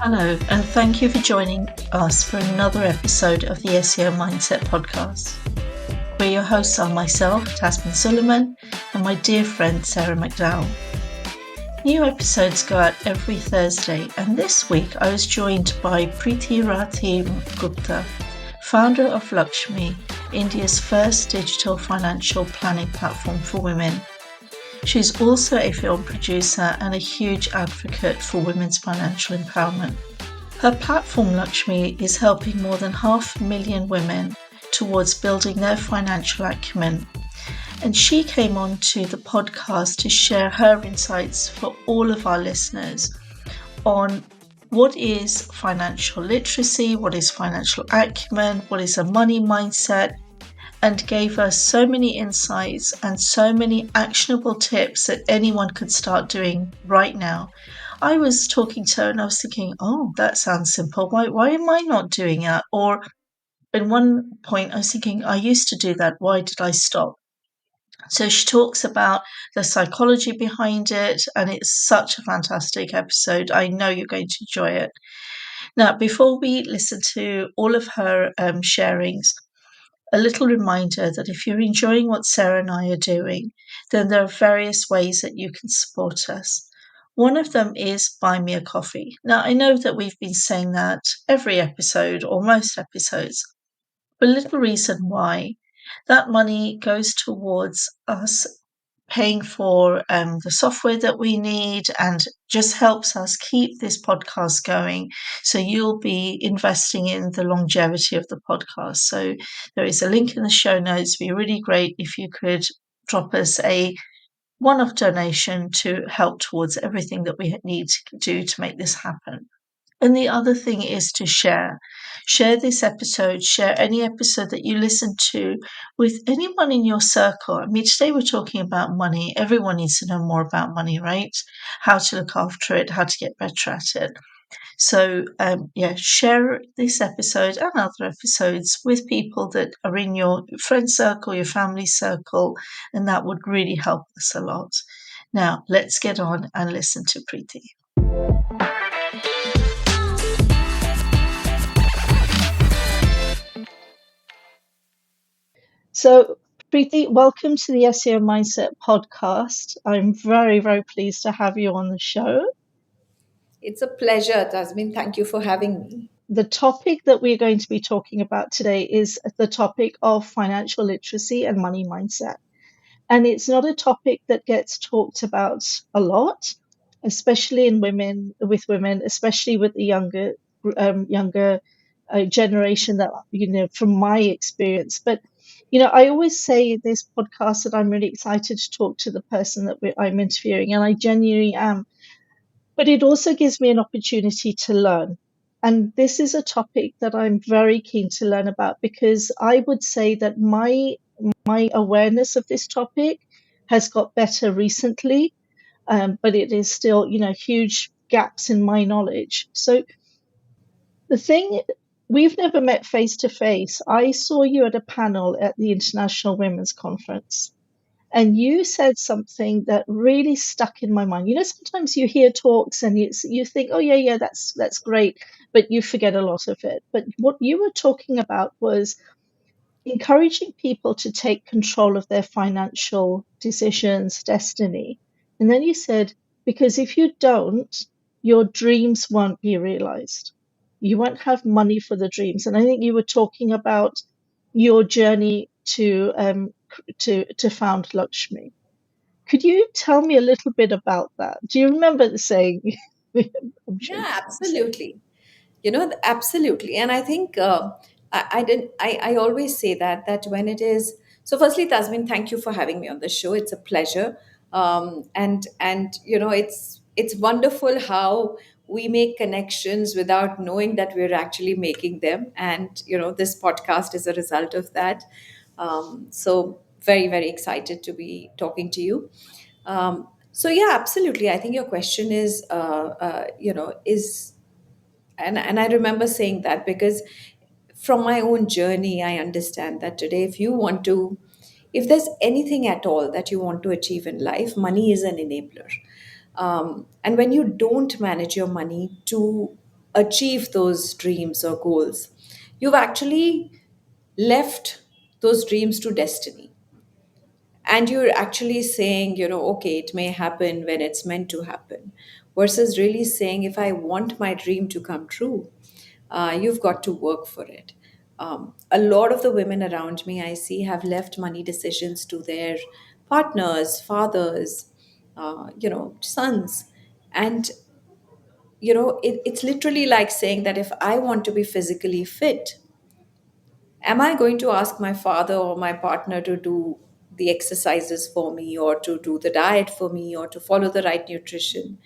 Hello, and thank you for joining us for another episode of the SEO Mindset Podcast, where your hosts are myself, Tazmin Suleiman, and my dear friend Sarah McDowell. New episodes go out every Thursday, and this week I was joined by Priti Rathi Gupta, founder of LXME, India's first digital financial planning platform for women. She's also a film producer and a huge advocate for women's financial empowerment. Her platform, LXME, is helping more than 500,000 women towards building their financial acumen. And she came on to the podcast to share her insights for all of our listeners on what is financial literacy, what is financial acumen, what is a money mindset, and gave us so many insights and so many actionable tips that anyone could start doing right now. I was talking to her and I was thinking, oh, that sounds simple. Why am I not doing that? Or at one point I was thinking, I used to do that. Why did I stop? So she talks about the psychology behind it, and it's such a fantastic episode. I know you're going to enjoy it. Now, before we listen to all of her sharings, a little reminder that if you're enjoying what Sarah and I are doing, then there are various ways that you can support us. One of them is buy me a coffee. Now, I know that we've been saying that every episode or most episodes, but a little reason why. That money goes towards us paying for the software that we need and just helps us keep this podcast going. So you'll be investing in the longevity of the podcast. So there is a link in the show notes. It'd be really great if you could drop us a one-off donation to help towards everything that we need to do to make this happen. And the other thing is to share. Share this episode, share any episode that you listen to with anyone in your circle. I mean, today we're talking about money. Everyone needs to know more about money, right? How to look after it, how to get better at it. So, share this episode and other episodes with people that are in your friend circle, your family circle, and that would really help us a lot. Now, let's get on and listen to Priti. So, Priti, welcome to the SEO Mindset Podcast. I'm very, very pleased to have you on the show. It's a pleasure, Tazmin. Thank you for having me. The topic that we're going to be talking about today is the topic of financial literacy and money mindset. And it's not a topic that gets talked about a lot, especially in women, especially with the younger generation that, from my experience. But, I always say in this podcast that I'm really excited to talk to the person that I'm interviewing, and I genuinely am. But it also gives me an opportunity to learn. And this is a topic that I'm very keen to learn about, because I would say that my awareness of this topic has got better recently, but it is still, huge gaps in my knowledge. So the thing, we've never met face to face. I saw you at a panel at the International Women's Conference, and you said something that really stuck in my mind. Sometimes you hear talks and you think, oh yeah, that's great, but you forget a lot of it. But what you were talking about was encouraging people to take control of their financial decisions, destiny. And then you said, because if you don't, your dreams won't be realized. You won't have money for the dreams. And I think you were talking about your journey to found LXME. Could you tell me a little bit about that? Do you remember the saying? Yeah, absolutely. Absolutely. And I think I always say that when it is, so firstly, Tasmin, thank you for having me on the show. It's a pleasure. It's wonderful how we make connections without knowing that we're actually making them. And, this podcast is a result of that. So very, very excited to be talking to you. So yeah, absolutely. I think your question is, and I remember saying that because from my own journey, I understand that today, if there's anything at all that you want to achieve in life, money is an enabler. And when you don't manage your money to achieve those dreams or goals, you've actually left those dreams to destiny. And you're actually saying, okay, it may happen when it's meant to happen, versus really saying, if I want my dream to come true, you've got to work for it. A lot of the women around me I see have left money decisions to their partners, fathers, sons. And it's literally like saying that if I want to be physically fit, am I going to ask my father or my partner to do the exercises for me, or to do the diet for me, or to follow the right nutrition?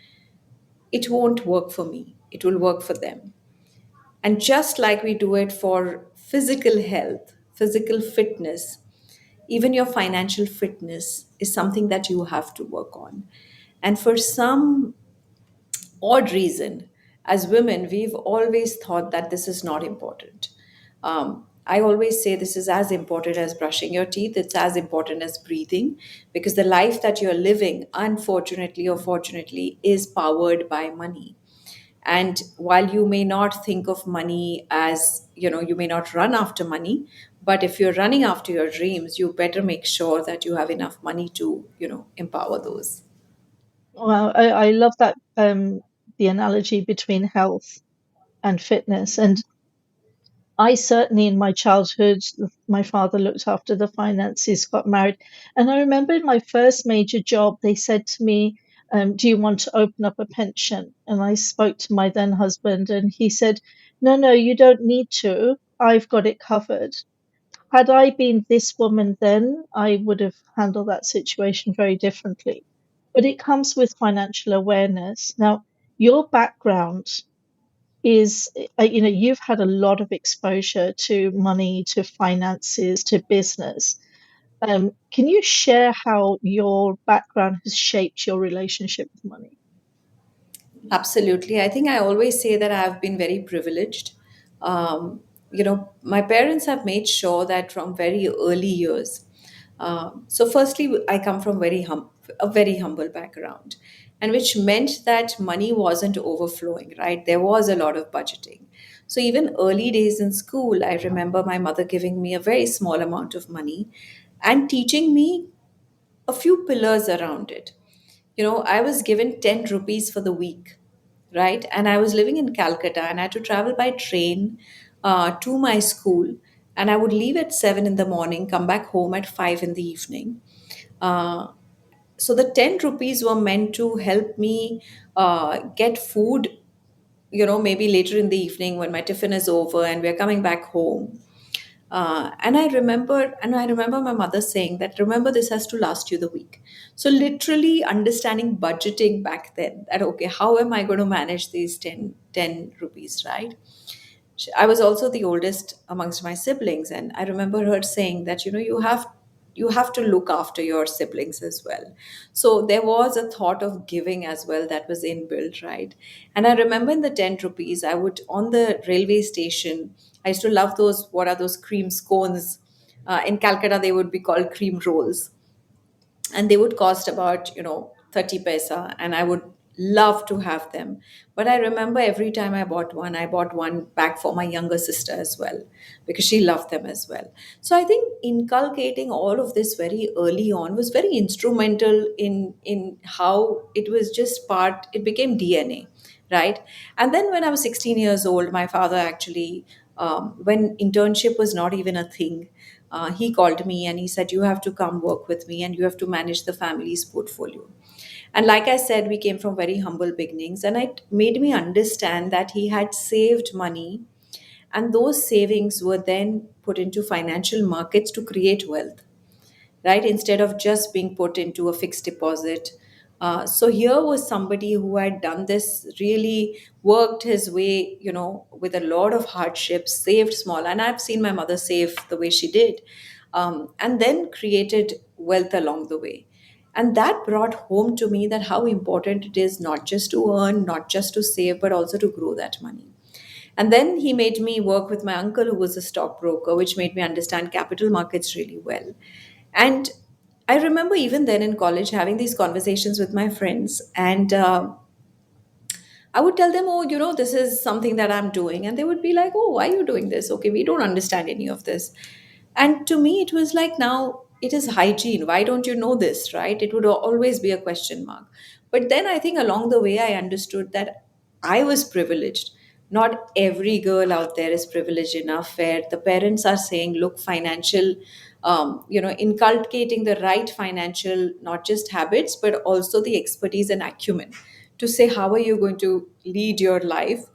It won't work for me, it will work for them. And just like we do it for physical health, physical fitness, even your financial fitness is something that you have to work on. And for some odd reason, as women, we've always thought that this is not important. I always say this is as important as brushing your teeth, it's as important as breathing, because the life that you're living, unfortunately or fortunately, is powered by money. And while you may not think of money as, you may not run after money, but if you're running after your dreams, you better make sure that you have enough money to, empower those. Well, I love that the analogy between health and fitness. And I certainly, in my childhood, my father looked after the finances, got married. And I remember in my first major job, they said to me, do you want to open up a pension? And I spoke to my then husband, and he said, no, no, you don't need to. I've got it covered. Had I been this woman then, I would have handled that situation very differently. But it comes with financial awareness. Now, your background is, you've had a lot of exposure to money, to finances, to business. Can you share how your background has shaped your relationship with money? Absolutely. I think I always say that I have been very privileged. My parents have made sure that from very early years. So, firstly, I come from a very humble background, and which meant that money wasn't overflowing. Right, there was a lot of budgeting. So, even early days in school, I remember my mother giving me a very small amount of money and teaching me a few pillars around it. I was given 10 rupees for the week, right? And I was living in Calcutta, and I had to travel by train to my school. And I would leave at 7 in the morning, come back home at 5 in the evening. Uh, so the 10 rupees were meant to help me get food, maybe later in the evening when my tiffin is over and we're coming back home. And I remember my mother saying that, remember, this has to last you the week. So literally understanding budgeting back then, that okay, how am I going to manage these 10 rupees, right? I was also the oldest amongst my siblings, and I remember her saying that you have to look after your siblings as well. So there was a thought of giving as well that was inbuilt, right? And I remember in the 10 rupees, I would, on the railway station, I used to love those, what are those cream scones? In Calcutta, they would be called cream rolls, and they would cost about 30 paisa, and I would love to have them. But I remember every time I bought one back for my younger sister as well, because she loved them as well. So I think inculcating all of this very early on was very instrumental in how it was just part, it became DNA, right? And then when I was 16 years old, my father actually, when internship was not even a thing, he called me and he said, you have to come work with me and you have to manage the family's portfolio. And like I said, we came from very humble beginnings, and it made me understand that he had saved money, and those savings were then put into financial markets to create wealth, right? Instead of just being put into a fixed deposit. So here was somebody who had done this, really worked his way, with a lot of hardships, saved small. And I've seen my mother save the way she did, and then created wealth along the way. And that brought home to me that how important it is not just to earn, not just to save, but also to grow that money. And then he made me work with my uncle, who was a stockbroker, which made me understand capital markets really well. And I remember even then in college having these conversations with my friends. And I would tell them, oh, this is something that I'm doing. And they would be like, oh, why are you doing this? Okay, we don't understand any of this. And to me, it was like, now it is hygiene. Why don't you know this, right? It would always be a question mark. But then I think along the way, I understood that I was privileged. Not every girl out there is privileged enough where the parents are saying, look, financial, inculcating the right financial, not just habits, but also the expertise and acumen to say, how are you going to lead your life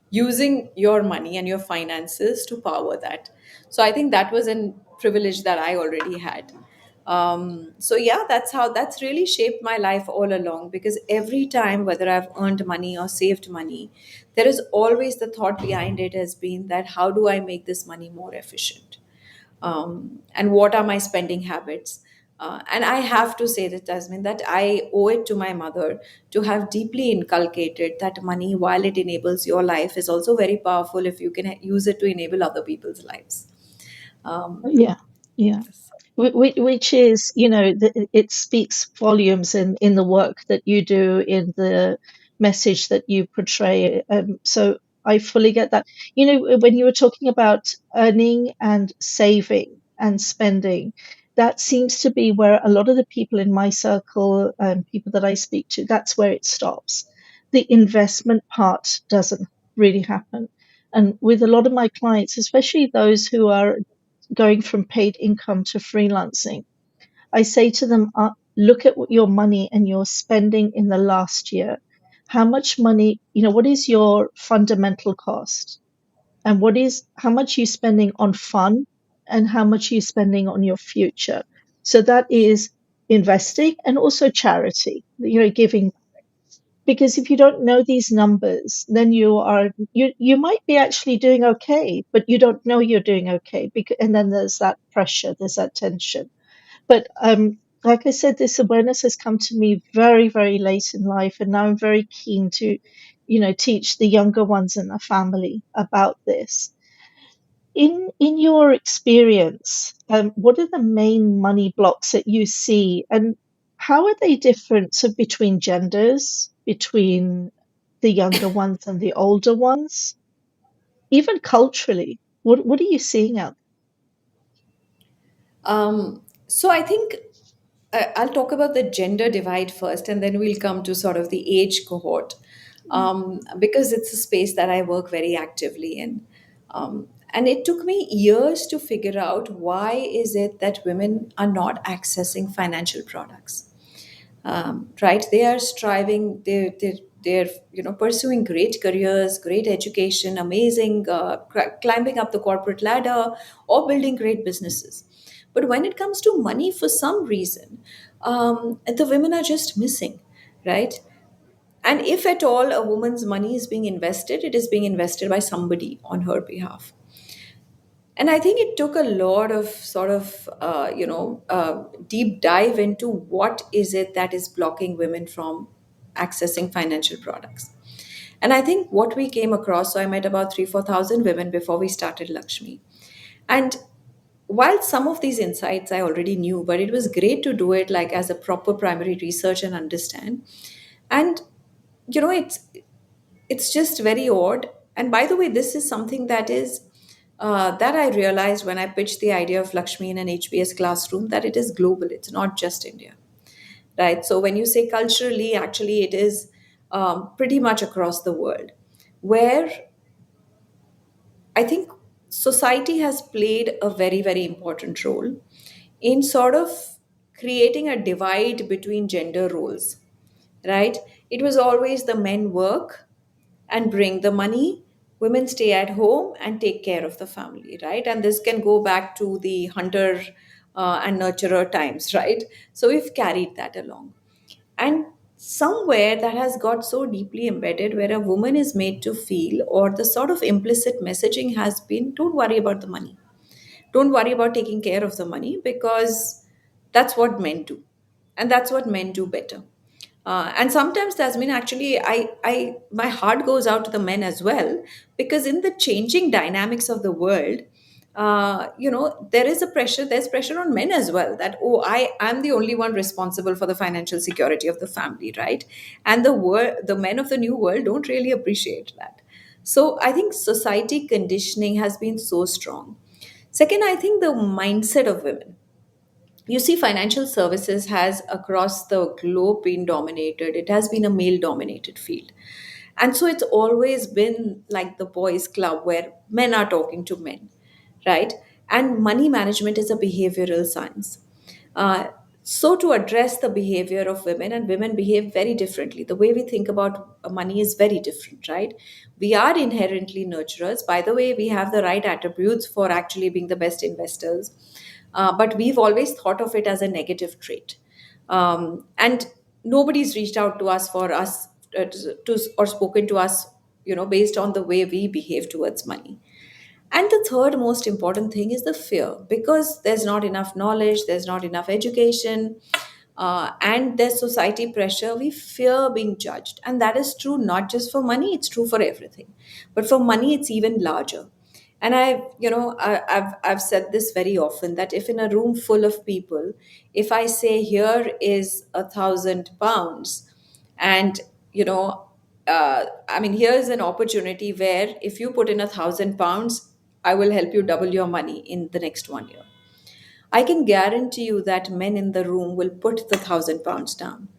using your money and your finances to power that. So I think that was a privilege that I already had. So yeah, that's really shaped my life all along, because every time, whether I've earned money or saved money, there is always the thought behind it has been that how do I make this money more efficient, and what are my spending habits. And I have to say that, Tasmin, that I owe it to my mother to have deeply inculcated that money, while it enables your life, is also very powerful if you can use it to enable other people's lives. Um, Yeah, yeah. Which is, it speaks volumes in the work that you do, in the message that you portray. So I fully get that. When you were talking about earning and saving and spending, that seems to be where a lot of the people in my circle, people that I speak to, that's where it stops. The investment part doesn't really happen. And with a lot of my clients, especially those who are going from paid income to freelancing, I say to them, look at what your money and your spending in the last year. How much money, what is your fundamental cost? And how much you spending on fun, and how much you spending on your future? So that is investing, and also charity, giving. Because if you don't know these numbers, then you might be actually doing okay, but you don't know you're doing okay, because, and then there's that pressure, there's that tension. But like I said, this awareness has come to me very, very late in life, and now I'm very keen to, teach the younger ones in the family about this. In your experience, what are the main money blocks that you see, and how are they different, so between genders, between the younger ones and the older ones, even culturally? What are you seeing out so I think I'll talk about the gender divide first, and then we'll come to sort of the age cohort, there? because it's a space that I work very actively in. And it took me years to figure out why is it that women are not accessing financial products. Right? They are striving. They're pursuing great careers, great education, amazing, climbing up the corporate ladder, or building great businesses. But when it comes to money, for some reason, the women are just missing, right? And if at all a woman's money is being invested, it is being invested by somebody on her behalf. And I think it took a lot of sort of deep dive into what is it that is blocking women from accessing financial products. And I think what we came across, so I met about 3 4 thousand women before we started Lakshmi. And while some of these insights I already knew, but it was great to do it like as a proper primary research and understand. And you know it's just very odd. And by the way, this is something that is that I realized when I pitched the idea of Lakshmi in an HBS classroom, that it is global. It's not just India, right? So when you say culturally, actually it is pretty much across the world, where I think society has played a very, very important role in sort of creating a divide between gender roles, right? It was always the men work and bring the money, women stay at home and take care of the family, right? And this can go back to the hunter and nurturer times, right? So we've carried that along. And somewhere that has got so deeply embedded, where a woman is made to feel, or the sort of implicit messaging has been, don't worry about the money, don't worry about taking care of the money, because that's what men do, and that's what men do better. And sometimes, Tasmin, actually, my heart goes out to the men as well, because in the changing dynamics of the world, there is a pressure, there's pressure on men as well, that, oh, I am the only one responsible for the financial security of the family, right? And the men of the new world don't really appreciate that. So I think society conditioning has been so strong. Second, I think the mindset of women. You see, financial services has across the globe been dominated, it has been a male dominated field. And so it's always been like the boys club where men are talking to men, right? And money management is a behavioral science. uh, so to address the behavior of women, and women behave very differently, the way we think about money is very different, right? We are inherently nurturers, by the way, we have the right attributes for actually being the best investors, but we've always thought of it as a negative trait. And nobody's reached out to us for us to or spoken to us, based on the way we behave towards money. And the third most important thing is the fear, because there's not enough knowledge, there's not enough education, and there's society pressure. We fear being judged. And that is true not just for money, it's true for everything. But for money, it's even larger. And I've said this very often, that if in a room full of people, if I say, here is £1,000, and I mean, here's an opportunity where if you put in £1,000, I will help you double your money in the next 1 year. I can guarantee you that men in the room will put the £1,000 down.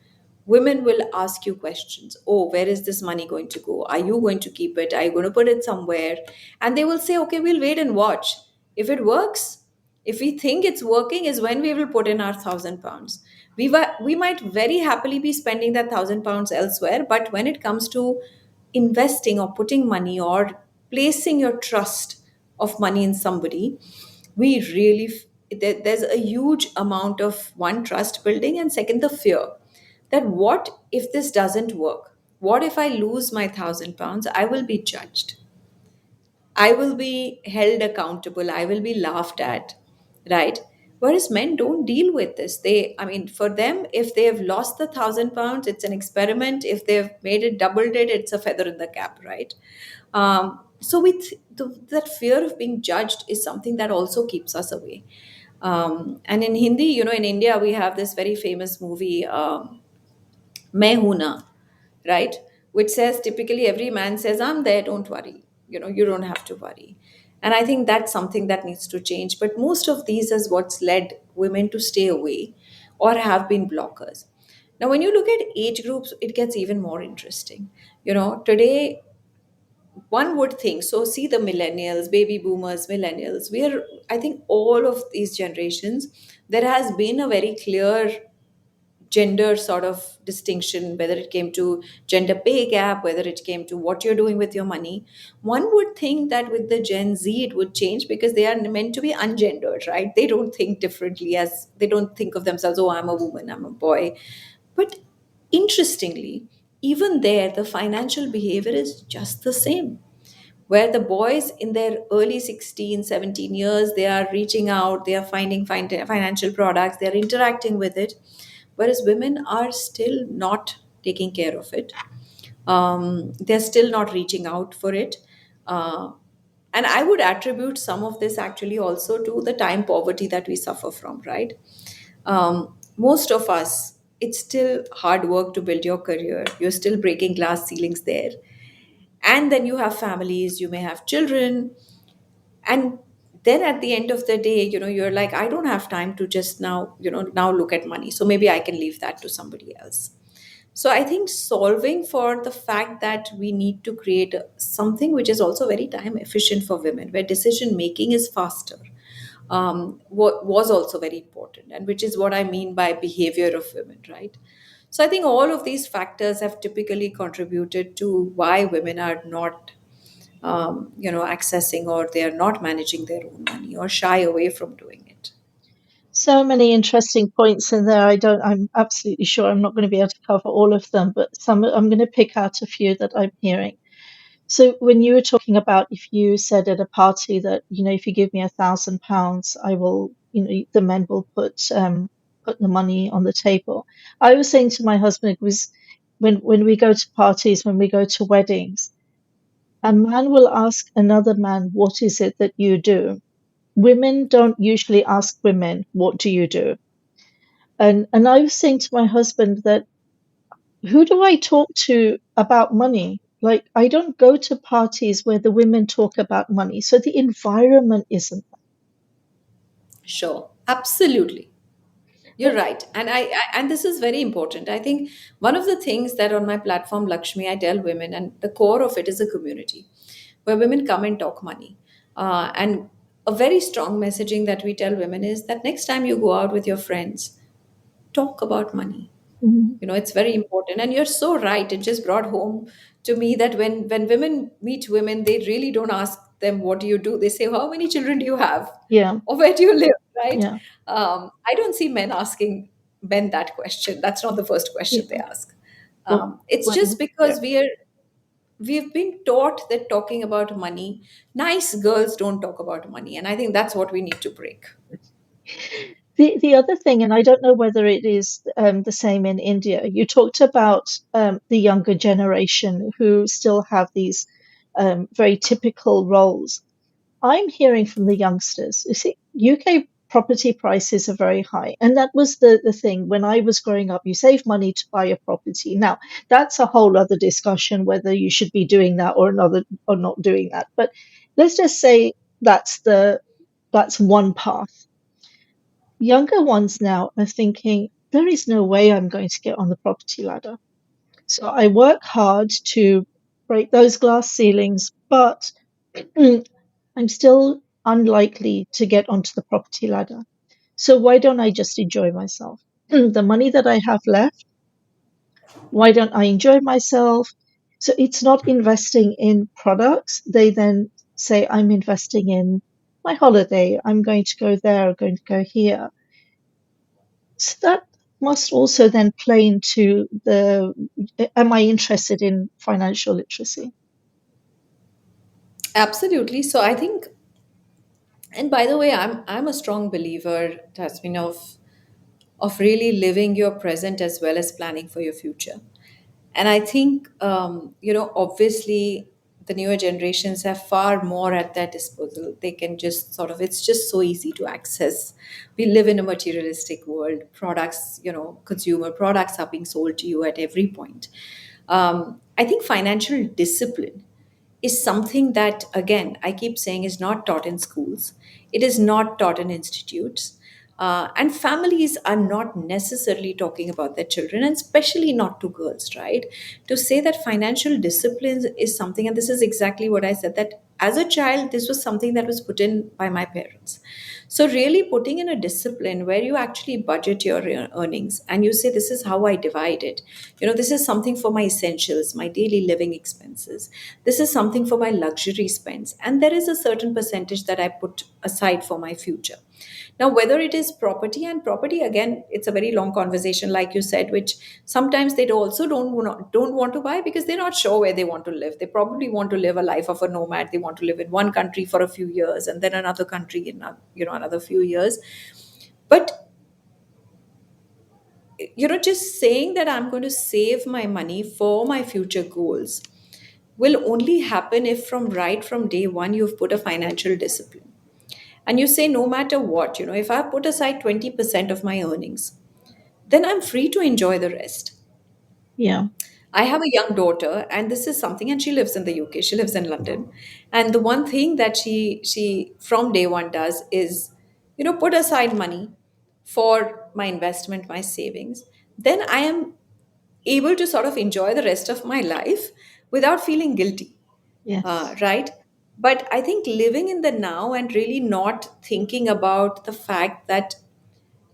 Women will ask you questions. Oh, where is this money going to go? Are you going to keep it? Are you going to put it somewhere? And they will say, okay, we'll wait and watch. If it works, if we think it's working, is when we will put in our £1,000. We might very happily be spending that £1,000 elsewhere, but when it comes to investing or putting money or placing your trust of money in somebody, we really there's a huge amount of, one, trust building, and second, the fear that, what if this doesn't work? What if I lose my £1,000? I will be judged, I will be held accountable, I will be laughed at, right? Whereas men don't deal with this. I mean, for them, if they've lost the £1,000, it's an experiment. If they've made it, doubled it, it's a feather in the cap, right? So that fear of being judged is something that also keeps us away. And in Hindi, in India, we have this very famous movie, Main Hoon Na, right? Which says, typically every man says, I'm there, don't worry. You don't have to worry. And I think that's something that needs to change. But most of these is what's led women to stay away or have been blockers. Now, when you look at age groups, it gets even more interesting. Today, one would think, so see the millennials, baby boomers, millennials, I think all of these generations, there has been a very clear gender sort of distinction, whether it came to gender pay gap, whether it came to what you're doing with your money. One would think that with the Gen Z, it would change because they are meant to be ungendered, right? They don't think differently, as they don't think of themselves, oh, I'm a woman, I'm a boy. But interestingly, even there, the financial behavior is just the same, where the boys in their early 16, 17 years, they are reaching out, they are finding financial products, they are interacting with it, whereas women are still not taking care of it. They're still not reaching out for it. uh, and I would attribute some of this actually also to the time poverty that we suffer from, right? Most of us, it's still hard work to build your career, you're still breaking glass ceilings there, and then you have families, you may have children, and then at the end of the day, you're like, I don't have time to just now look at money, so maybe I can leave that to somebody else. So I think solving for the fact that we need to create something which is also very time efficient for women, where decision making is faster, was also very important, and which is what I mean by behavior of women, right? So I think all of these factors have typically contributed to why women are not, accessing, or they are not managing their own money, or shy away from doing it. So many interesting points in there. I'm absolutely sure I'm not going to be able to cover all of them, but some I'm going to pick out a few that I'm hearing. So when you were talking about, if you said at a party that, if you give me £1,000, I will, the men will put the money on the table. I was saying to my husband, it was when we go to parties, when we go to weddings, a man will ask another man, what is it that you do? women don't usually ask women, what do you do? And I was saying to my husband that who do I talk to about money? Like, I don't go to parties where the women talk about money. So the environment isn't. Sure, absolutely. You're But right. And and this is very important. I think one of the things that on my platform Lakshmi I tell women, and the core of it is a community where women come and talk money. And a very strong messaging that we tell women is that next time you go out with your friends, talk about money. mm, It's very important, and you're so right. It just brought home to me that when women meet women, they really don't ask them, what do you do? They say, how many children do you have, yeah, or where do you live, right? yeah, I don't see men asking men that question. That's not the first question they yeah. ask. But It's just when, yeah. because we've been taught that talking about money, nice girls don't talk about money, and I think that's what we need to break. The other thing, and I don't know whether it is the same in India, you talked about the younger generation who still have these very typical roles. I'm hearing from the youngsters. You see, UK property prices are very high. And that was the thing. When I was growing up, you save money to buy a property. Now, that's a whole other discussion whether you should be doing that or another or not doing that. But let's just say that's one path. Younger ones now are thinking, there is no way I'm going to get on the property ladder. So I work hard to break those glass ceilings, but I'm still unlikely to get onto the property ladder. So why don't I just enjoy myself? The money that I have left, why don't I enjoy myself? So it's not investing in products. They then say, I'm investing in my holiday. I'm going to go there, I'm going to go here. So that must also then play into the am I interested in financial literacy? Absolutely. So I think, and by the way, I'm a strong believer, Tasmin, of really living your present as well as planning for your future. And I think, obviously, the newer generations have far more at their disposal. They can just sort of, it's just so easy to access. We live in a materialistic world. Products, consumer products are being sold to you at every point. I think financial discipline is something that, again, I keep saying is not taught in schools. It is not taught in institutes. And families are not necessarily talking about their children, and especially not to girls, right? To say that financial discipline is something, and this is exactly what I said, that as a child, this was something that was put in by my parents. So, really putting in a discipline where you actually budget your earnings and you say, this is how I divide it. This is something for my essentials, my daily living expenses. This is something for my luxury spends. And there is a certain percentage that I put aside for my future. Now, whether it is property, and property, again, it's a very long conversation, like you said, which sometimes they also don't want to buy because they're not sure where they want to live. They probably want to live a life of a nomad. They want to live in one country for a few years and then another country in another few years. But just saying that I'm going to save my money for my future goals will only happen if from day one you've put a financial discipline. And you say, no matter what, if I put aside 20% of my earnings, then I'm free to enjoy the rest. Yeah, I have a young daughter, and this is something, and she lives in the UK. She lives in London, and the one thing that she from day one does is, put aside money for my investment, my savings. Then I am able to sort of enjoy the rest of my life without feeling guilty, yes, right? But I think living in the now and really not thinking about the fact that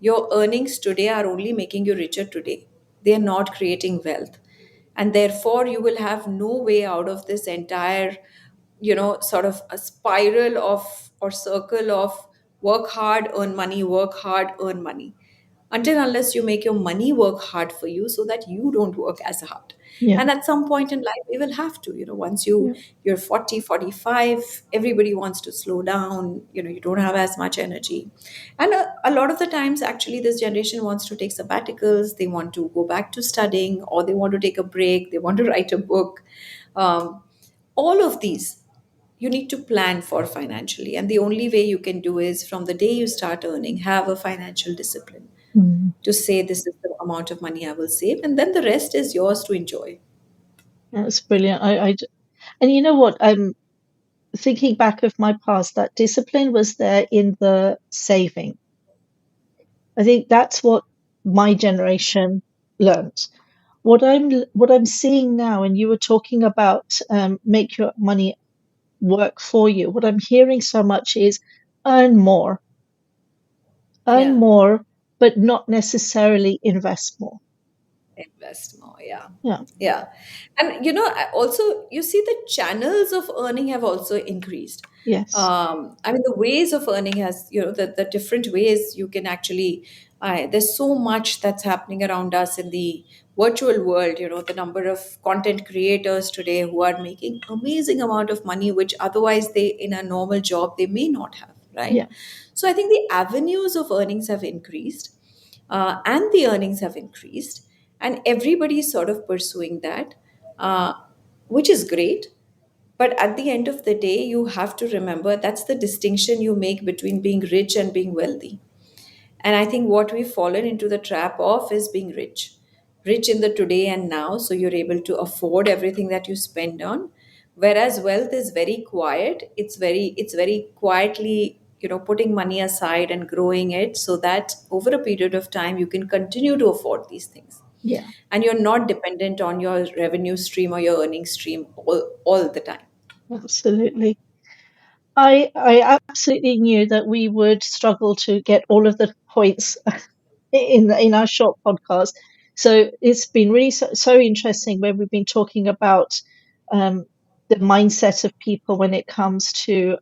your earnings today are only making you richer today. They are not creating wealth. And therefore, you will have no way out of this entire, sort of a spiral of or circle of work hard, earn money, work hard, earn money, until unless you make your money work hard for you so that you don't work as hard. yeah, And at some point in life we will have to, once yeah, you're 40, 45, everybody wants to slow down, you don't have as much energy. And a lot of the times, actually, this generation wants to take sabbaticals, they want to go back to studying, or they want to take a break, they want to write a book. um, all of these, you need to plan for financially. And the only way you can do is from the day you start earning, have a financial discipline Mm. to say this is the amount of money I will save, and then the rest is yours to enjoy. That's brilliant. And you know what? Thinking back of my past, that discipline was there in the saving. I think that's what my generation learned. What I'm seeing now, and you were talking about make your money work for you. What I'm hearing so much is earn more, earn Yeah. more, but not necessarily invest more. Invest more, yeah. Yeah. Yeah. And also you see the channels of earning have also increased. Yes. I mean, the ways of earning has, the different ways you can actually, there's so much that's happening around us in the virtual world. The number of content creators today who are making amazing amount of money, which otherwise they in a normal job they may not have, right? Yeah. So I think the avenues of earnings have increased, and the earnings have increased, and everybody is sort of pursuing that, uh, which is great. But at the end of the day, you have to remember that's the distinction you make between being rich and being wealthy. And I think what we've fallen into the trap of is being rich, rich in the today and now. So you're able to afford everything that you spend on. Whereas wealth is very quiet. It's very quietly, putting money aside and growing it so that over a period of time you can continue to afford these things. Yeah. And you're not dependent on your revenue stream or your earning stream all the time. Absolutely. I absolutely knew that we would struggle to get all of the points in our short podcast. So it's been really so interesting when we've been talking about um, the mindset of people when it comes to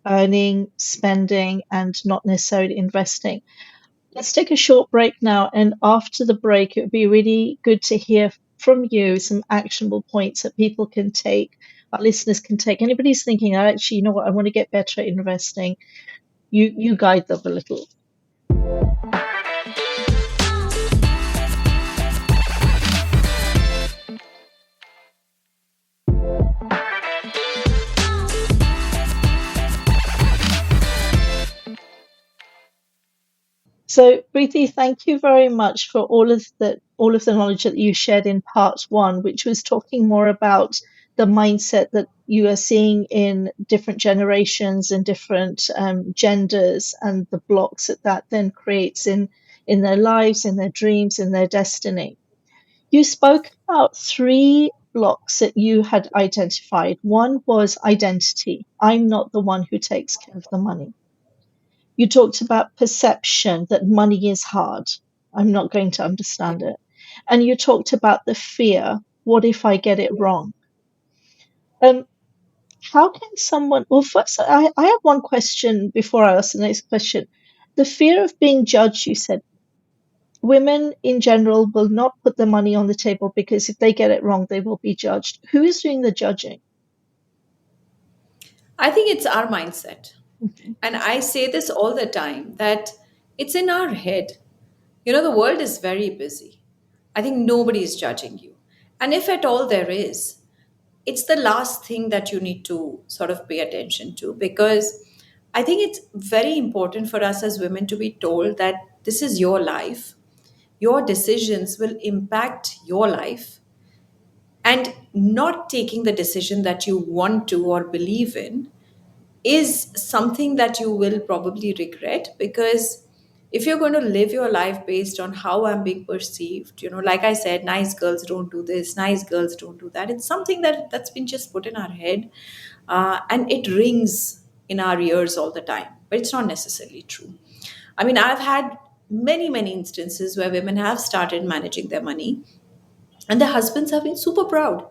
earning, spending, and not necessarily investing. Let's take a short break now, and after the break, it would be really good to hear from you some actionable points that people can take, our listeners can take. Anybody's thinking, "Oh, actually, you know what, I want to get better at investing." You guide them a little. So, Preeti, thank you very much for all of the knowledge that you shared in part one, which was talking more about the mindset that you are seeing in different generations and different genders, and the blocks that that then creates in their lives, in their dreams, in their destiny. You spoke about three blocks that you had identified. One was identity. I'm not the one who takes care of the money. You talked about perception, that money is hard. I'm not going to understand it. And you talked about the fear. What if I get it wrong? Um, how can someone, well, first, I have one question before I ask the next question. The fear of being judged, you said women in general will not put the money on the table because if they get it wrong, they will be judged. Who is doing the judging? I think it's our mindset. Okay. And I say this all the time that it's in our head. The world is very busy. I think nobody is judging you. And if at all there is, it's the last thing that you need to sort of pay attention to, because I think it's very important for us as women to be told that this is your life. Your decisions will impact your life, and not taking the decision that you want to or believe in is something that you will probably regret, because if you're going to live your life based on how I'm being perceived, like I said, nice girls don't do this, nice girls don't do that, it's something that's been just put in our head, and it rings in our ears all the time, but it's not necessarily true. I mean, I've had many many instances where women have started managing their money and their husbands have been super proud.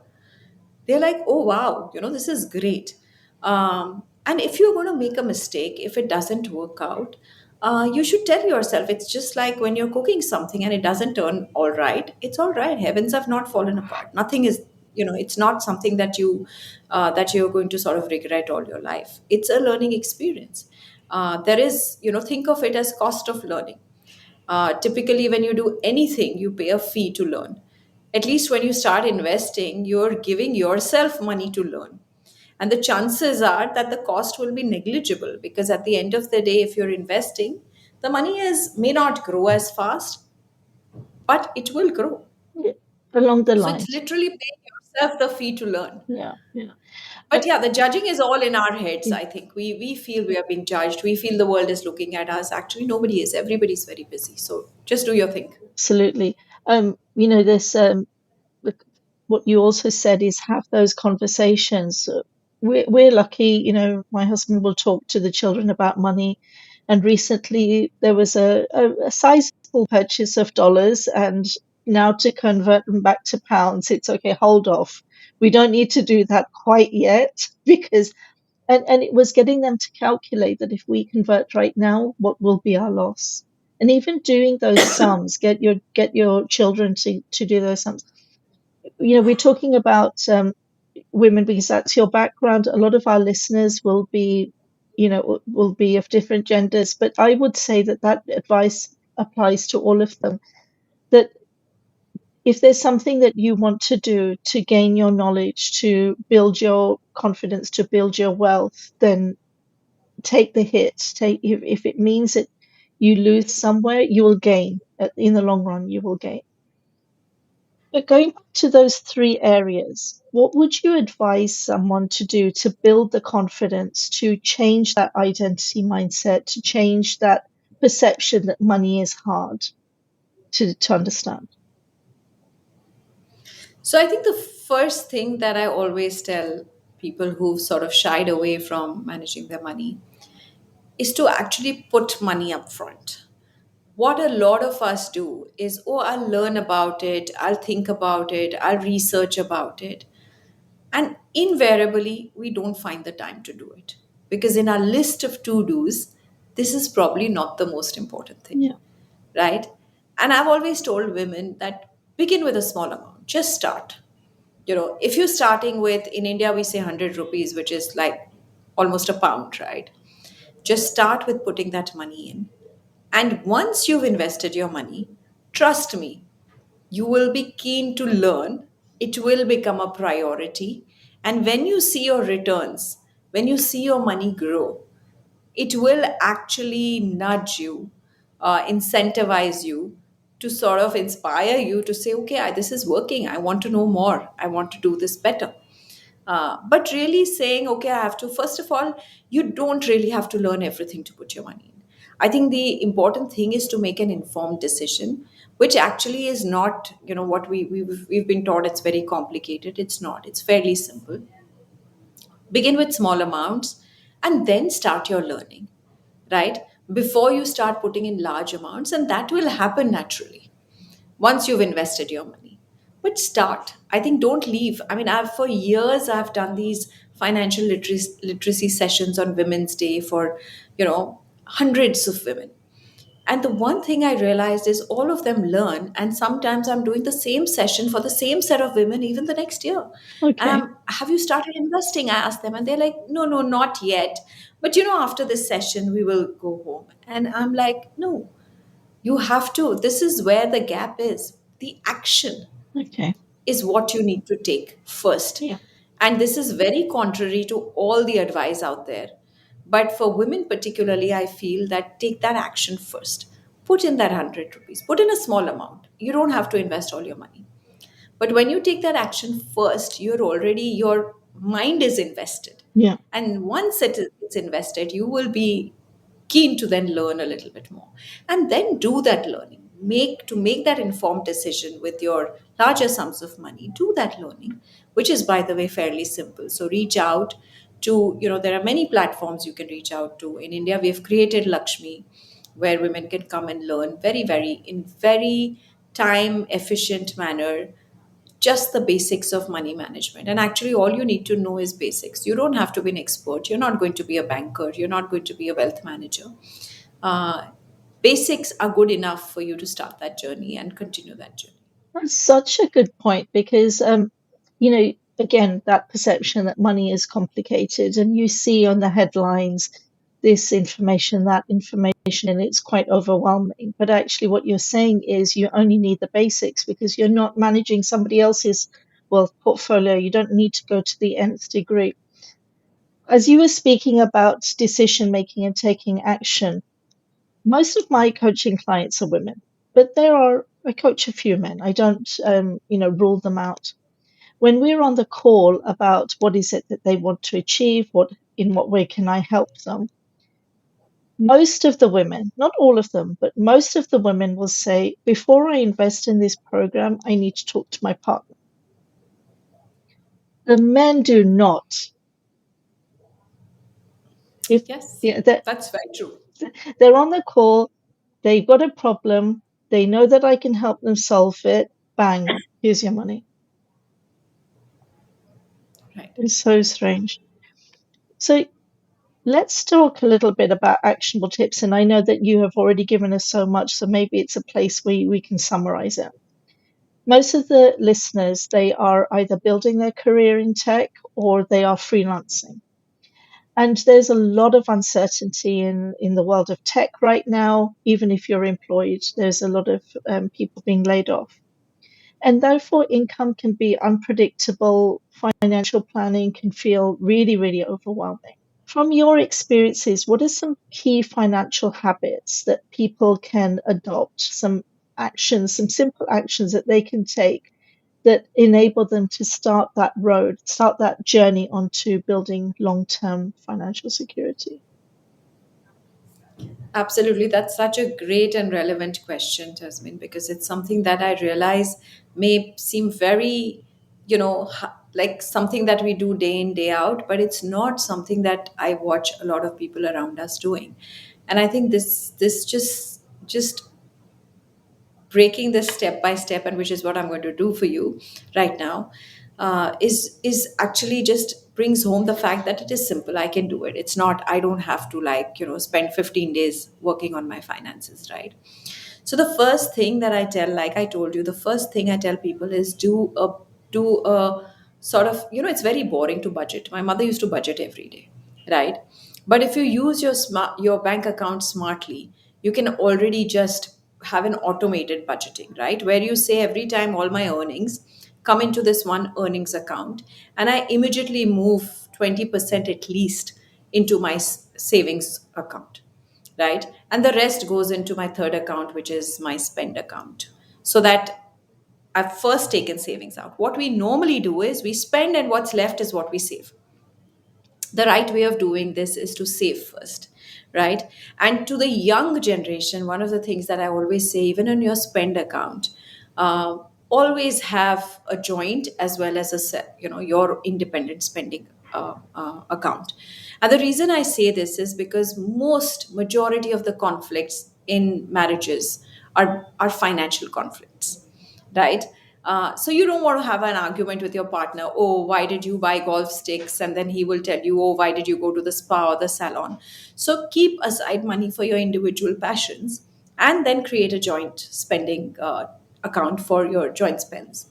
They're like, oh wow, this is great. And if you're going to make a mistake, if it doesn't work out, you should tell yourself. It's just like when you're cooking something and it doesn't turn all right, it's all right. Heavens have not fallen apart. Nothing is, it's not something that you're going to sort of regret all your life. It's a learning experience. There is, think of it as cost of learning. Typically, when you do anything, you pay a fee to learn. At least when you start investing, you're giving yourself money to learn. And the chances are that the cost will be negligible, because at the end of the day, if you're investing, the money is may not grow as fast, but it will grow. Yeah, along the So it's lines. literally paying yourself the fee to learn. Yeah, yeah. But yeah, the judging is all in our heads. Yeah, I think we feel we are being judged. We feel the world is looking at us. Actually, nobody is. Everybody's very busy. So just do your thing. absolutely. This what you also said is have those conversations. We're lucky, my husband will talk to the children about money. And recently there was a sizable purchase of dollars, and now to convert them back to pounds, it's okay, hold off. We don't need to do that quite yet because, and it was getting them to calculate that if we convert right now, what will be our loss? And even doing those sums, get your children to do those sums. We're talking about women because that's your background. A lot of our listeners will be of different genders, but I would say that advice applies to all of them. That if there's something that you want to do to gain your knowledge, to build your confidence, to build your wealth, then take the hit. If it means that you lose somewhere, you will gain. In the long run, you will gain. But going back to those three areas, what would you advise someone to do to build the confidence, to change that identity mindset, to change that perception that money is hard to understand? So I think the first thing that I always tell people who've sort of shied away from managing their money is to actually put money up front. What a lot of us do is, oh, I'll learn about it, I'll think about it, I'll research about it. And invariably, we don't find the time to do it. Because in our list of to dos, this is probably not the most important thing, Yeah. right? And I've always told women that begin with a small amount, just start. If you're starting with, in India, we say 100 rupees, which is like almost a pound, right? Just start with putting that money in. And once you've invested your money, trust me, you will be keen to learn. It will become a priority. And when you see your returns, when you see your money grow, it will actually nudge you, incentivize you, to sort of inspire you to say, okay, this is working. I want to know more. I want to do this better. But really saying, okay, I have to, first of all, you don't really have to learn everything to put your money in. I think the important thing is to make an informed decision, which actually is not, what we've been taught it's very complicated. It's not, it's fairly simple. Begin with small amounts and then start your learning, right? Before you start putting in large amounts, and that will happen naturally once you've invested your money. But start. I think don't leave. I mean, I've for years I've done these financial literacy sessions on Women's Day for, hundreds of women. And the one thing I realized is all of them learn, and sometimes I'm doing the same session for the same set of women even the next year. Okay. Have you started investing? I asked them, and they're like, no, no, not yet. But after this session, we will go home. And I'm like, no, you have to. This is where the gap is. The action Okay. is what you need to take first. Yeah. And this is very contrary to all the advice out there. But for women, particularly, I feel that take that action first. Put in that 100 rupees, put in a small amount. You don't have to invest all your money. But when you take that action first, your mind is invested. Yeah. And once it's invested, you will be keen to then learn a little bit more. And then do that learning. Make that informed decision with your larger sums of money. Do that learning, which is, by the way, fairly simple. So reach out to, there are many platforms you can reach out to. In India, we have created LXME, where women can come and learn in very time efficient manner, just the basics of money management. And actually, all you need to know is basics. You don't have to be an expert. You're not going to be a banker. You're not going to be a wealth manager. Uh, Basics are good enough for you to start that journey and continue that journey. That's such a good point because, again, that perception that money is complicated, and you see on the headlines this information, that information, and it's quite overwhelming. But actually, what you're saying is you only need the basics because you're not managing somebody else's wealth portfolio. You don't need to go to the nth degree. As you were speaking about decision making and taking action, most of my coaching clients are women, but I coach a few men. I don't, rule them out. When we're on the call about what is it that they want to achieve, in what way can I help them? Most of the women, not all of them, but most of the women will say, before I invest in this program, I need to talk to my partner. The men do not. If Yes, yeah, that's very true. they're on the call, they've got a problem, they know that I can help them solve it. Bang, here's your money. Right. It's so strange. So let's talk a little bit about actionable tips. And I know that you have already given us so much, so maybe it's a place where we can summarize it. Most of the listeners, they are either building their career in tech or they are freelancing. And there's a lot of uncertainty in the world of tech right now. Even if you're employed, there's a lot of people being laid off. And therefore, income can be unpredictable. Financial planning can feel really, really overwhelming. From your experiences, what are some key financial habits that people can adopt? Some actions, some simple actions that they can take that enable them to start that journey onto building long-term financial security? Absolutely. That's such a great and relevant question, Tasmin, because it's something that I realize may seem very, like something that we do day in, day out, but it's not something that I watch a lot of people around us doing. And I think this just breaking this step by step, and which is what I'm going to do for you right now, is actually just brings home the fact that it is simple. I can do it. It's not, I don't have to, like, spend 15 days working on my finances, right? So the first thing that I tell, like I told you, the first thing I tell people is do a sort of, it's very boring to budget. My mother used to budget every day, right? But if you use your bank account smartly, you can already just have an automated budgeting, right? Where you say every time all my earnings come into this one earnings account, and I immediately move 20% at least into my savings account, right? And the rest goes into my third account, which is my spend account. So that I've first taken savings out. What we normally do is we spend, and what's left is what we save. The right way of doing this is to save first, right? And to the young generation, one of the things that I always say, even in your spend account, uh, always have a joint as well as your independent spending account. And the reason I say this is because most majority of the conflicts in marriages are financial conflicts, right? So you don't want to have an argument with your partner. Oh, why did you buy golf sticks? And then he will tell you, oh, why did you go to the spa or the salon? So keep aside money for your individual passions, and then create a joint spending account for your joint spends.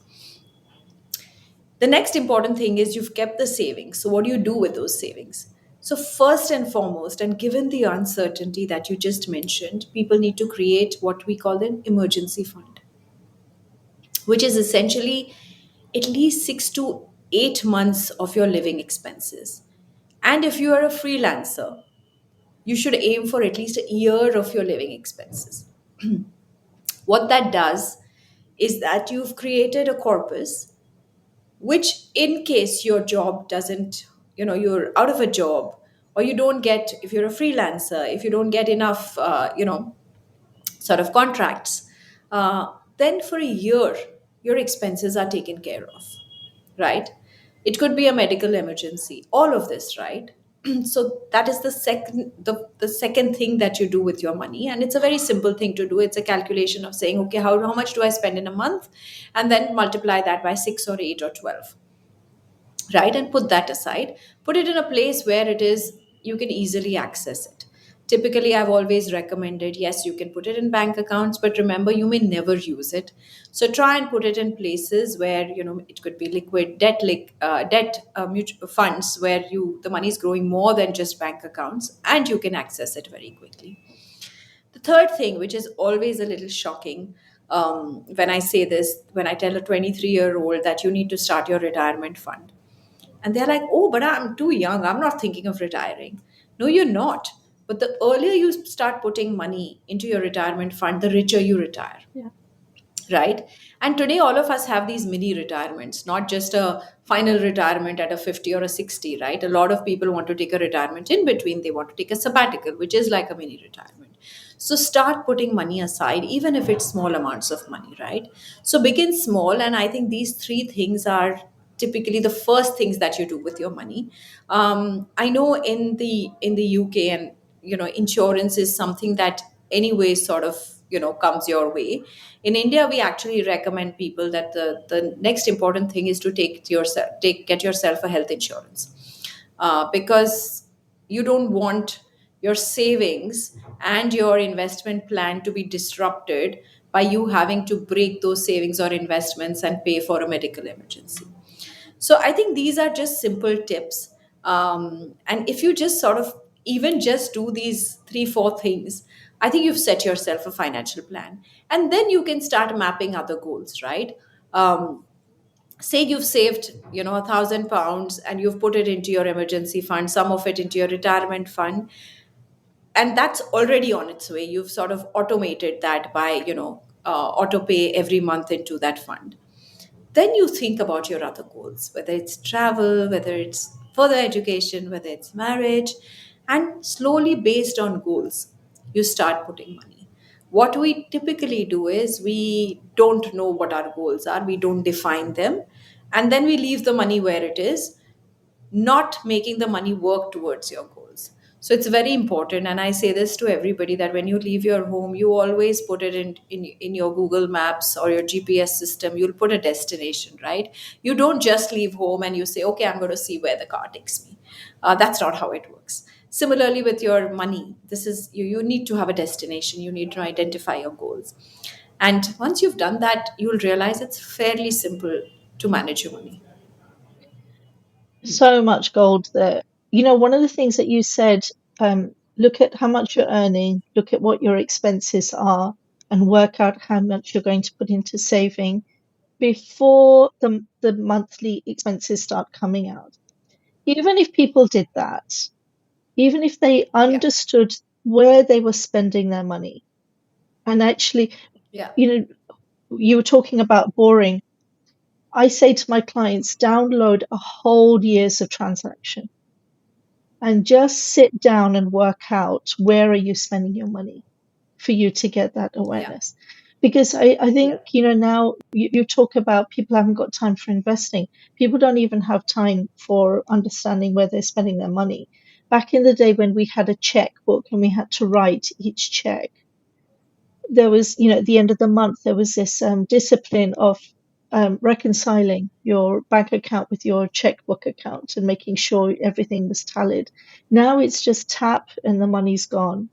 The next important thing is you've kept the savings. So what do you do with those savings? So first and foremost, and given the uncertainty that you just mentioned, people need to create what we call an emergency fund, which is essentially at least 6 to 8 months of your living expenses. And if you are a freelancer, you should aim for at least a year of your living expenses. What that does is that you've created a corpus, which, in case your job doesn't, you're out of a job, or you don't get, if you're a freelancer, if you don't get enough, sort of contracts, then for a year, your expenses are taken care of, right? It could be a medical emergency, all of this, right? So that is the second thing that you do with your money, and it's a very simple thing to do. It's a calculation of saying, okay, how much do I spend in a month, and then multiply that by 6 or 8 or 12, right? And put that aside, put it in a place where it is, you can easily access it. Typically, I've always recommended, yes, you can put it in bank accounts, but remember, you may never use it. So try and put it in places where, it could be liquid debt mutual funds, where the money is growing more than just bank accounts, and you can access it very quickly. The third thing, which is always a little shocking, when I say this, when I tell a 23-year-old that you need to start your retirement fund, And they're like, oh, but I'm too young, I'm not thinking of retiring. No, you're not. But the earlier you start putting money into your retirement fund, the richer you retire, Yeah. right? And today all of us have these mini retirements, not just a final retirement at a 50 or a 60, right? A lot of people want to take a retirement in between. They want to take a sabbatical, which is like a mini retirement. So start putting money aside, even if it's small amounts of money, right? So begin small. And I think these three things are typically the first things that you do with your money. I know in the UK, and insurance is something that anyway sort of comes your way. In India, we actually recommend people that the next important thing is to get yourself a health insurance, because you don't want your savings and your investment plan to be disrupted by you having to break those savings or investments and pay for a medical emergency. So I think these are just simple tips. And if you just sort of even just do these three, four things, I think you've set yourself a financial plan. And then you can start mapping other goals, right? Say you've saved, £1,000 and you've put it into your emergency fund, some of it into your retirement fund, and that's already on its way. You've sort of automated that by, auto pay every month into that fund. Then you think about your other goals, whether it's travel, whether it's further education, whether it's marriage, and slowly based on goals, you start putting money. What we typically do is we don't know what our goals are, we don't define them, and then we leave the money where it is, not making the money work towards your goals. So it's very important. And I say this to everybody that when you leave your home, you always put it in your Google Maps or your GPS system, you'll put a destination, right? You don't just leave home and you say, okay, I'm going to see where the car takes me. That's not how it works. Similarly, with your money, you need to have a destination, you need to identify your goals. And once you've done that, you'll realize it's fairly simple to manage your money. So much gold there. One of the things that you said, look at how much you're earning, look at what your expenses are, and work out how much you're going to put into saving before the monthly expenses start coming out. Even if people did that, even if they Yeah, understood where they were spending their money, and actually, yeah, you know, you were talking about boring. I say to my clients, download a whole year's of transaction and just sit down and work out where are you spending your money for you to get that yeah, awareness. Because I yeah. think, now you talk about people haven't got time for investing. People don't even have time for understanding where they're spending their money. Back in the day when we had a checkbook and we had to write each check, there was, at the end of the month, there was this discipline of reconciling your bank account with your checkbook account and making sure everything was tallied. Now it's just tap and the money's gone.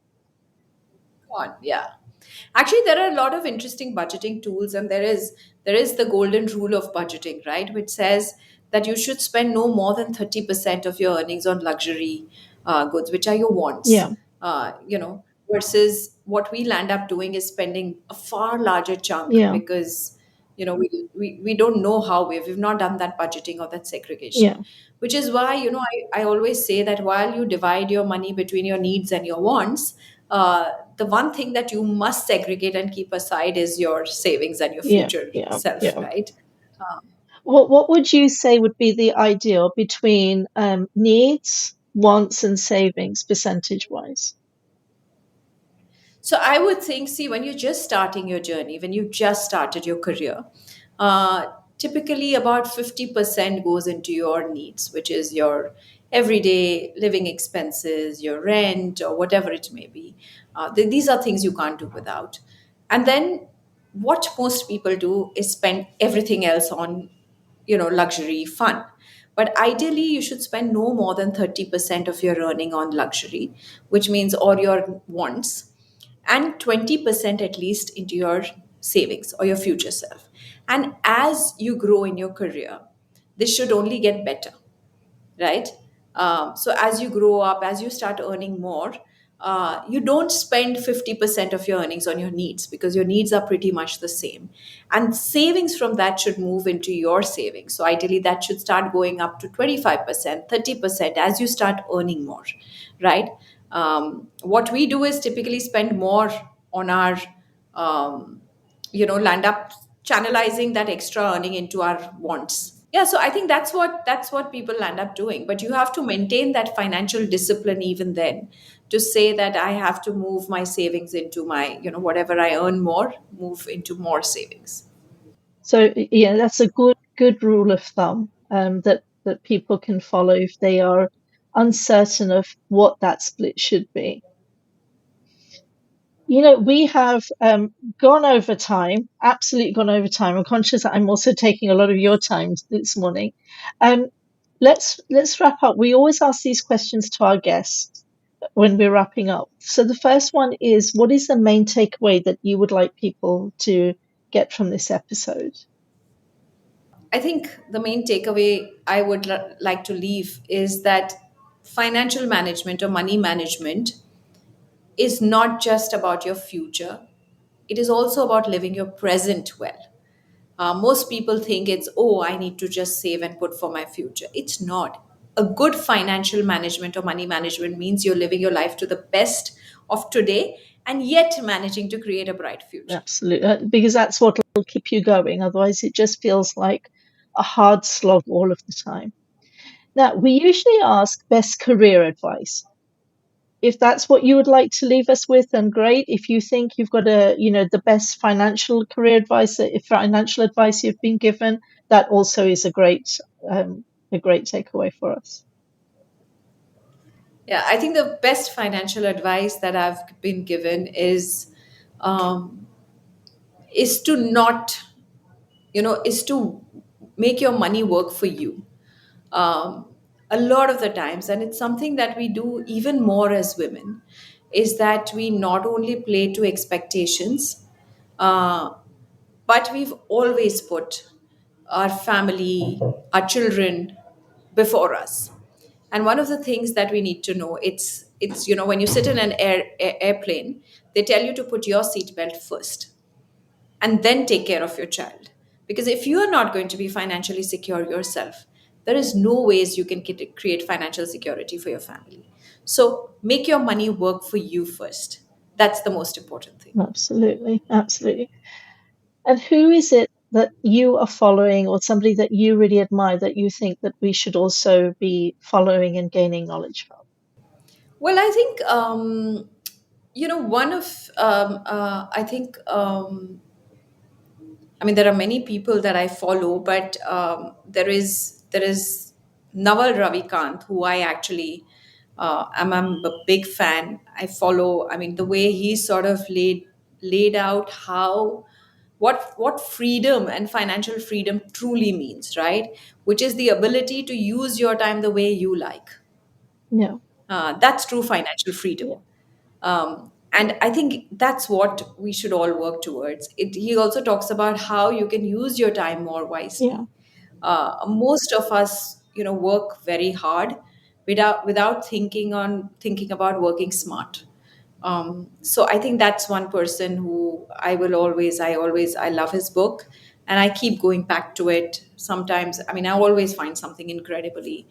On, yeah. Actually, there are a lot of interesting budgeting tools, and there is the golden rule of budgeting, right, which says that you should spend no more than 30% of your earnings on luxury goods, which are your wants. Yeah, Versus what we'll end up doing is spending a far larger chunk yeah, because we don't know how we've not done that budgeting or that segregation, yeah, which is why I always say that while you divide your money between your needs and your wants, the one thing that you must segregate and keep aside is your savings and your yeah, future yeah, self, yeah. right? Um, What would you say would be the ideal between needs, wants, and savings percentage wise? So I would think, see, when you're just starting your journey, when you just started your career, uh, typically about 50% goes into your needs, which is your everyday living expenses, your rent, or whatever it may be. These are things you can't do without. And then what most people do is spend everything else on, luxury fun. But ideally, you should spend no more than 30% of your earning on luxury, which means all your wants, and 20% at least into your savings or your future self. And as you grow in your career, this should only get better, right? So as you grow up, as you start earning more, you don't spend 50% of your earnings on your needs, because your needs are pretty much the same. And savings from that should move into your savings. So ideally, that should start going up to 25%, 30% as you start earning more, right? What we do is typically spend more on our, um, land up channelizing that extra earning into our wants. Yeah, so I think that's what people end up doing. But you have to maintain that financial discipline even then, to say that I have to move my savings into my, whatever I earn more, move into more savings. So yeah, that's a good rule of thumb, that people can follow if they are uncertain of what that split should be. We have gone over time, absolutely gone over time. I'm conscious that I'm also taking a lot of your time this morning. Um, let's wrap up. We always ask these questions to our guests when we're wrapping up. So the first one is, what is the main takeaway that you would like people to get from this episode? I think the main takeaway I would like to leave is that financial management or money management is not just about your future, it is also about living your present well. Most people think it's, oh, I need to just save and put for my future. It's not. A good financial management or money management means you're living your life to the best of today and yet managing to create a bright future. Absolutely, because that's what will keep you going. Otherwise, it just feels like a hard slog all of the time. Now, we usually ask best career advice. If that's what you would like to leave us with, then great. If you think you've got the best financial career advice, if financial advice you've been given, that also is a great takeaway for us. Yeah, I think the best financial advice that I've been given um, is to not, is to make your money work for you. um, a lot of the times, and it's something that we do even more as women, is that we not only play to expectations, uh, but we've always put our family, our children before us. And one of the things that we need to know, it's when you sit in an airplane, they tell you to put your seatbelt first and then take care of your child. Because if you are not going to be financially secure yourself, there is no ways you can create financial security for your family. So make your money work for you first. That's the most important thing. Absolutely, absolutely. And who is it that you are following, or somebody that you really admire that you think that we should also be following and gaining knowledge from? Well, I think one of I think I mean, there are many people that I follow, but there is Naval Ravikant, who I actually am a big fan. I follow. I mean, the way he sort of laid out how what freedom and financial freedom truly means, right? Which is the ability to use your time the way you like. Yeah, That's true financial freedom. yeah, And I think that's what we should all work towards. He also talks about how you can use your time more yeah, wisely. Most of us, work very hard without thinking about working smart. So I think that's one person who I love his book, and I keep going back to it. Sometimes, I mean, I always find something incredibly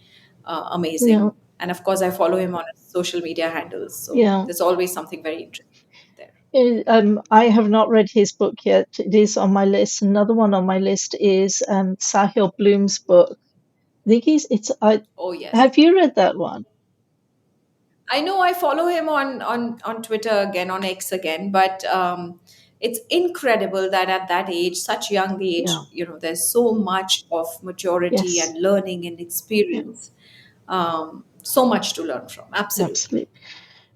yeah, amazing. And of course, I follow him on his social media handles. So yeah. there's always something very interesting there. I have not read his book yet. It is on my list. Another one on my list is Sahil Bloom's book. I think it's. Oh yes. Have you read that one? I know I follow him on Twitter again, on X again, but it's incredible that at that age, such young age, Yeah. there's so much of maturity Yes. and learning and Yeah. experience. So much to learn from. Absolutely. Absolutely.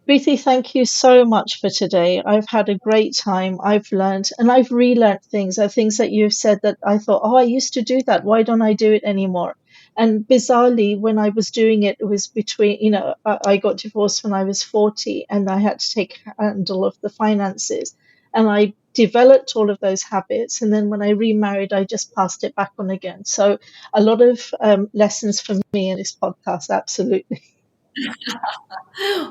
Preeti, thank you so much for today. I've had a great time. I've learned and I've relearned things. Things that you've said that I thought, oh, I used to do that. Why don't I do it anymore? And bizarrely, when I was doing it, it was between, I got divorced when I was 40 and I had to take handle of the finances. And I developed all of those habits. And then when I remarried, I just passed it back on again. So a lot of lessons for me in this podcast. Absolutely.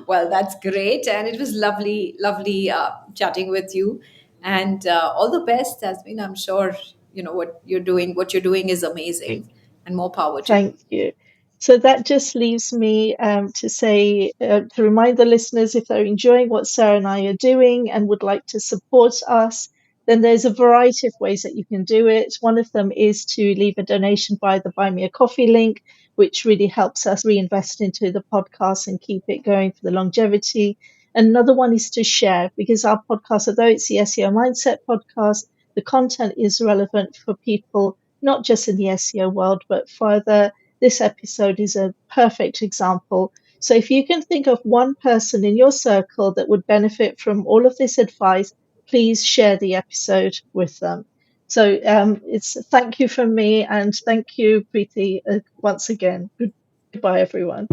Well, that's great, and it was lovely, lovely chatting with you. And all the best, Tasmin. I'm sure you know what you're doing. What you're doing is amazing, and more power to you. Thank you. So that just leaves me to say, to remind the listeners, if they're enjoying what Sarah and I are doing and would like to support us, then there's a variety of ways that you can do it. One of them is to leave a donation via the Buy Me a Coffee link, which really helps us reinvest into the podcast and keep it going for the longevity. Another one is to share, because our podcast, although it's the SEO Mindset podcast, the content is relevant for people not just in the SEO world, but further. This episode is a perfect example. So if you can think of one person in your circle that would benefit from all of this advice, please share the episode with them. So it's thank you from me, and thank you, Preeti, once again. Goodbye, everyone.